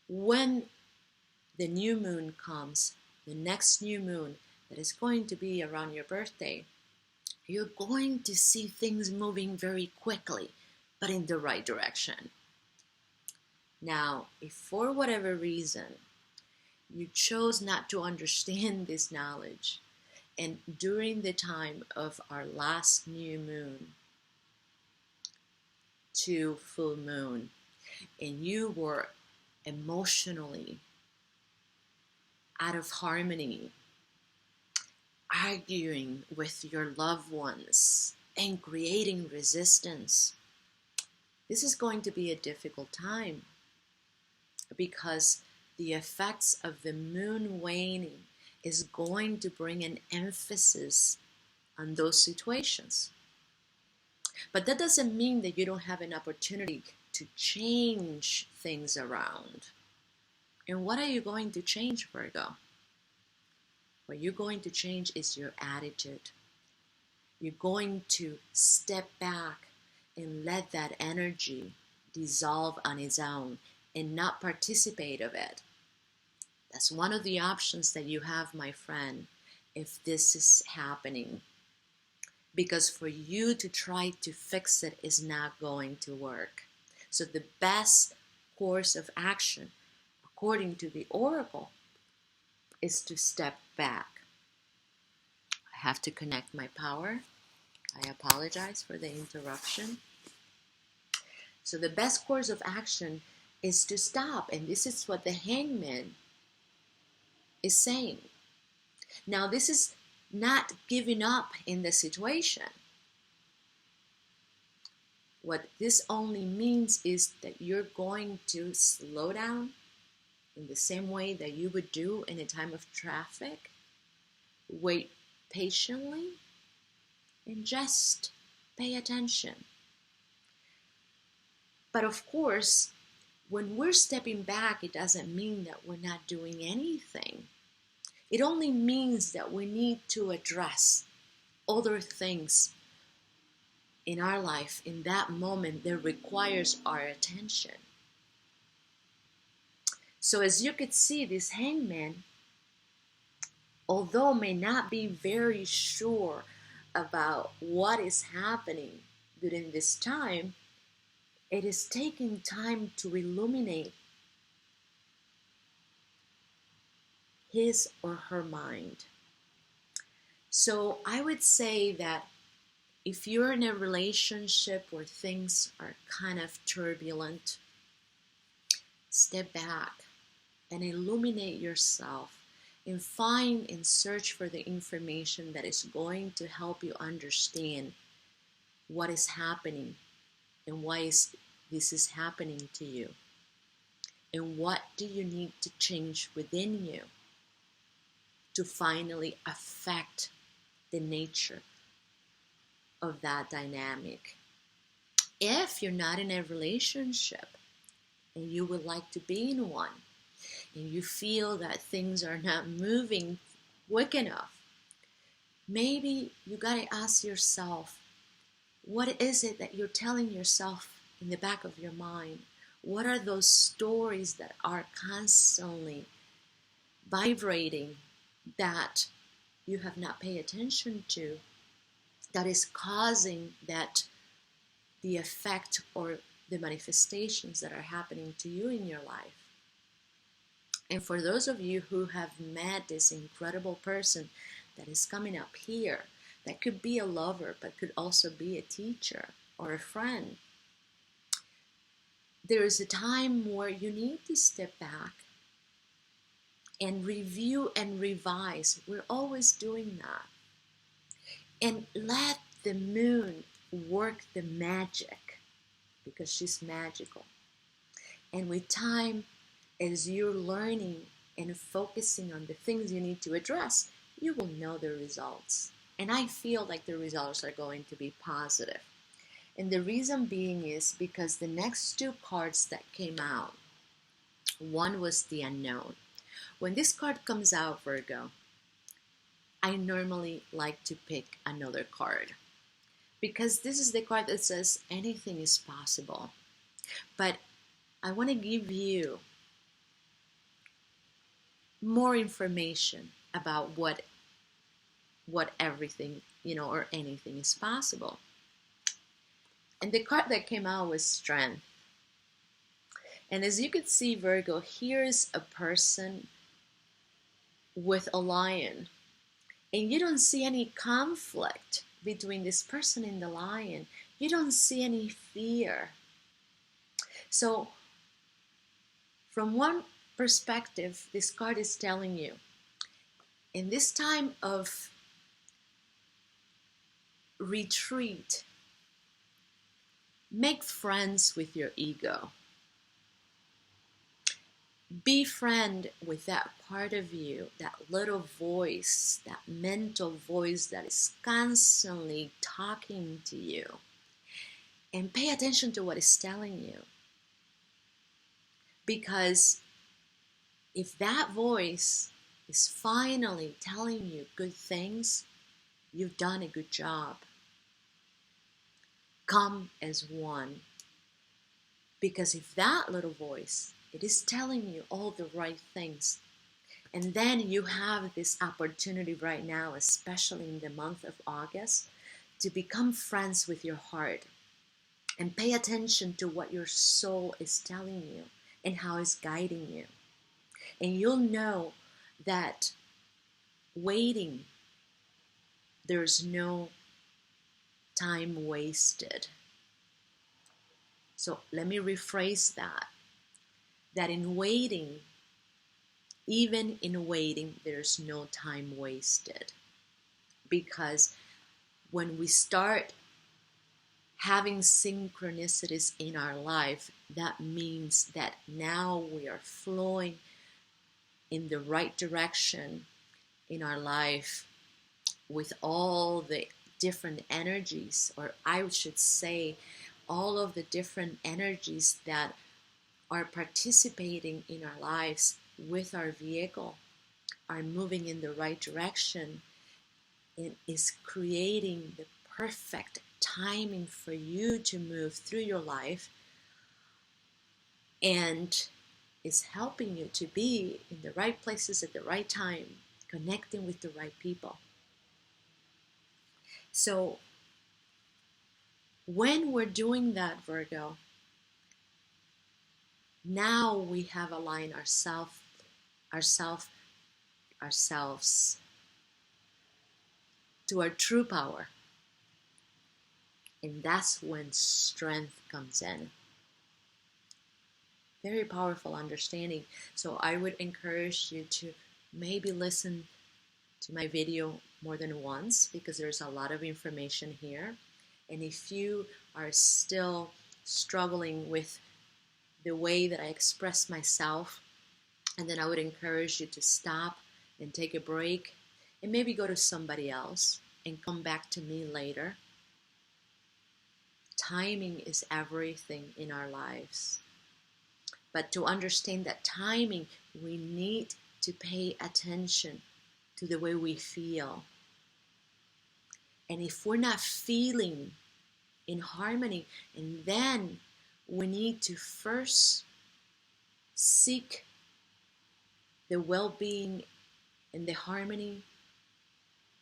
when the new moon comes, the next new moon that is going to be around your birthday, you're going to see things moving very quickly, but in the right direction. Now, if for whatever reason you chose not to understand this knowledge, and during the time of our last new moon to full moon, and you were emotionally out of harmony, arguing with your loved ones and creating resistance, this is going to be a difficult time, because the effects of the Moon waning is going to bring an emphasis on those situations. But that doesn't mean that you don't have an opportunity to change things around. And what are you going to change, Virgo? What you're going to change is your attitude. You're going to step back and let that energy dissolve on its own and not participate of it. That's one of the options that you have, my friend, if this is happening. Because for you to try to fix it is not going to work. So the best course of action, according to the Oracle, is to step back. I have to connect my power. I apologize for the interruption. So the best course of action is to stop. And this is what the Hangman is saying. Now, this is not giving up in the situation. What this only means is that you're going to slow down in the same way that you would do in a time of traffic. Wait patiently and just pay attention. But of course, when we're stepping back, it doesn't mean that we're not doing anything. It only means that we need to address other things in our life in that moment that requires our attention. So as you could see, this Hangman, although may not be very sure about what is happening during this time, it is taking time to illuminate his or her mind. So I would say that if you're in a relationship where things are kind of turbulent, step back and illuminate yourself and find and search for the information that is going to help you understand what is happening and why is this is happening to you? And what do you need to change within you to finally affect the nature of that dynamic? If you're not in a relationship and you would like to be in one, and you feel that things are not moving quick enough, maybe you gotta ask yourself, what is it that you're telling yourself in the back of your mind? What are those stories that are constantly vibrating that you have not paid attention to, that is causing that the effect or the manifestations that are happening to you in your life? And for those of you who have met this incredible person that is coming up here, that could be a lover, but could also be a teacher or a friend, there is a time where you need to step back and review and revise. We're always doing that. And let the moon work the magic, because she's magical. And with time, as you're learning and focusing on the things you need to address, you will know the results. And I feel like the results are going to be positive. And the reason being is because the next two cards that came out, one was the unknown. When this card comes out, Virgo, I normally like to pick another card, because this is the card that says anything is possible. But I want to give you more information about what everything, or anything is possible. And the card that came out was Strength. And as you can see, Virgo, here's a person with a lion. And you don't see any conflict between this person and the lion. You don't see any fear. So from one perspective, this card is telling you, in this time of retreat, make friends with your ego. Befriend with that part of you, that little voice, that mental voice that is constantly talking to you. And pay attention to what it's telling you. Because if that voice is finally telling you good things, you've done a good job. Come as one. Because if that little voice, it is telling you all the right things, and then you have this opportunity right now, especially in the month of August, to become friends with your heart and pay attention to what your soul is telling you and how it's guiding you. And you'll know that waiting, there's no time wasted. So let me rephrase that. That in waiting, even in waiting, there's no time wasted. Because when we start having synchronicities in our life, that means that now we are flowing in the right direction in our life with all the different energies, or I should say, all of the different energies that are participating in our lives with our vehicle are moving in the right direction, and is creating the perfect timing for you to move through your life, and is helping you to be in the right places at the right time, connecting with the right people. So when we're doing that, Virgo, now we have aligned ourselves to our true power. And that's when strength comes in. Very powerful understanding. So I would encourage you to maybe listen to my video more than once, because there's a lot of information here. And if you are still struggling with the way that I express myself, and then I would encourage you to stop and take a break and maybe go to somebody else and come back to me later. Timing is everything in our lives. But to understand that timing, we need to pay attention to the way we feel. And if we're not feeling in harmony, and then we need to first seek the well-being and the harmony,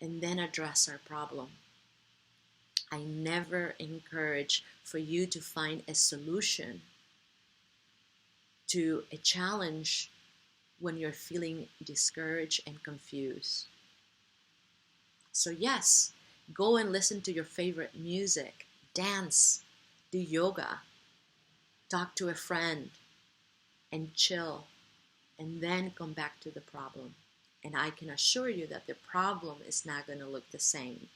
and then address our problem. I never encourage for you to find a solution to a challenge when you're feeling discouraged and confused. So yes, go and listen to your favorite music, dance, do yoga, talk to a friend, and chill, and then come back to the problem. And I can assure you that the problem is not going to look the same.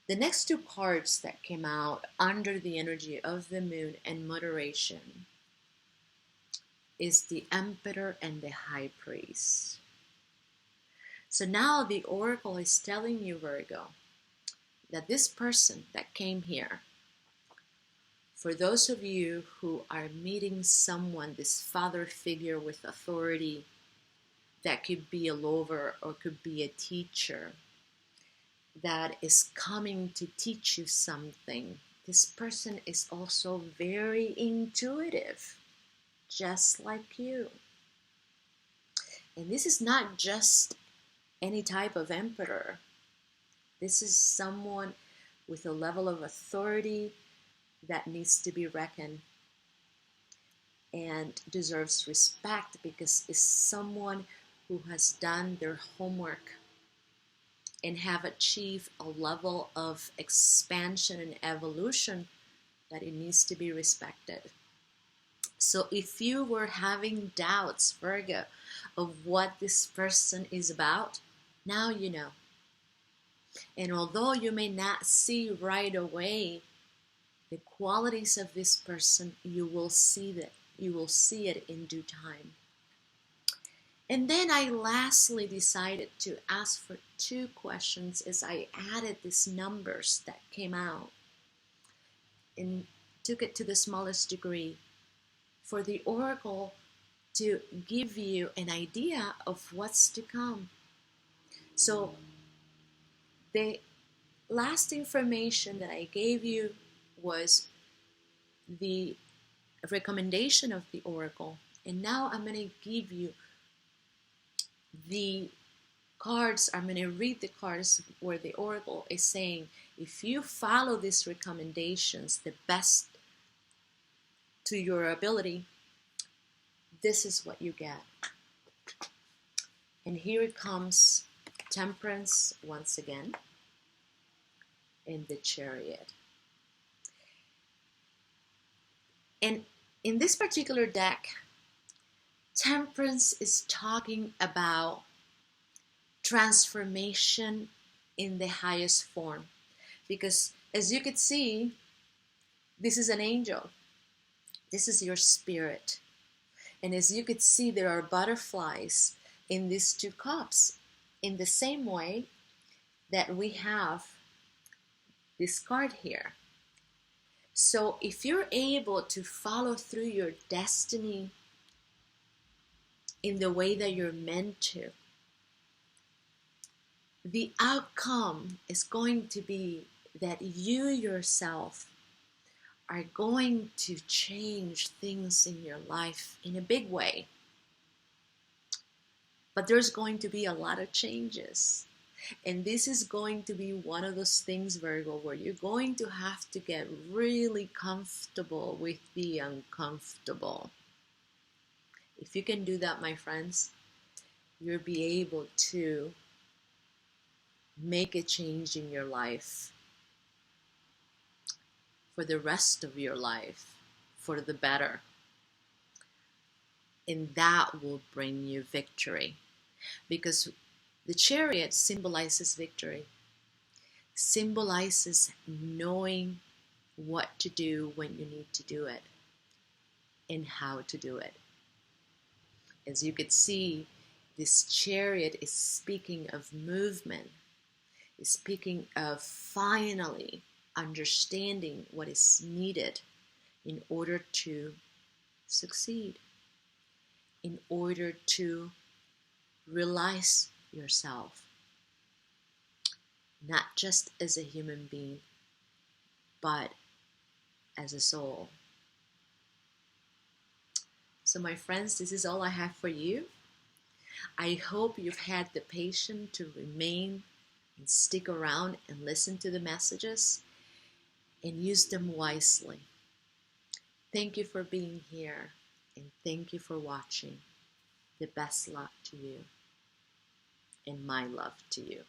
The next two cards that came out under the energy of the moon and moderation is the Emperor and the High Priest. So now the Oracle is telling you, Virgo, that this person that came here, for those of you who are meeting someone, this father figure with authority, that could be a lover or could be a teacher, that is coming to teach you something. This person is also very intuitive, just like you. And this is not just any type of emperor. This is someone with a level of authority that needs to be reckoned and deserves respect, because it's someone who has done their homework and have achieved a level of expansion and evolution that it needs to be respected. So if you were having doubts, Virgo, of what this person is about, now you know. And although you may not see right away the qualities of this person, you will see that. You will see it in due time. And then I lastly decided to ask for 2 questions as I added these numbers that came out and took it to the smallest degree for the Oracle to give you an idea of what's to come. So the last information that I gave you was the recommendation of the Oracle. And now I'm going to give you the cards. I'm going to read the cards where the Oracle is saying, if you follow these recommendations the best to your ability, this is what you get. And here it comes, Temperance once again, in the Chariot. And in this particular deck, Temperance is talking about transformation in the highest form. Because as you could see, this is an angel. This is your spirit. And as you could see, there are butterflies in these 2 cups, in the same way that we have this card here. So if you're able to follow through your destiny in the way that you're meant to, the outcome is going to be that you yourself are going to change things in your life in a big way. But there's going to be a lot of changes. And this is going to be one of those things, Virgo, where you're going to have to get really comfortable with the uncomfortable. If you can do that, my friends, you'll be able to make a change in your life for the rest of your life, for the better. And that will bring you victory. Because the Chariot symbolizes victory, symbolizes knowing what to do when you need to do it, and how to do it. As you could see, this chariot is speaking of movement, is speaking of finally understanding what is needed in order to succeed, in order to realize yourself, not just as a human being, but as a soul. So my friends, this is all I have for you. I hope you've had the patience to remain and stick around and listen to the messages and use them wisely. Thank you for being here, and thank you for watching. The best luck to you, and my love to you.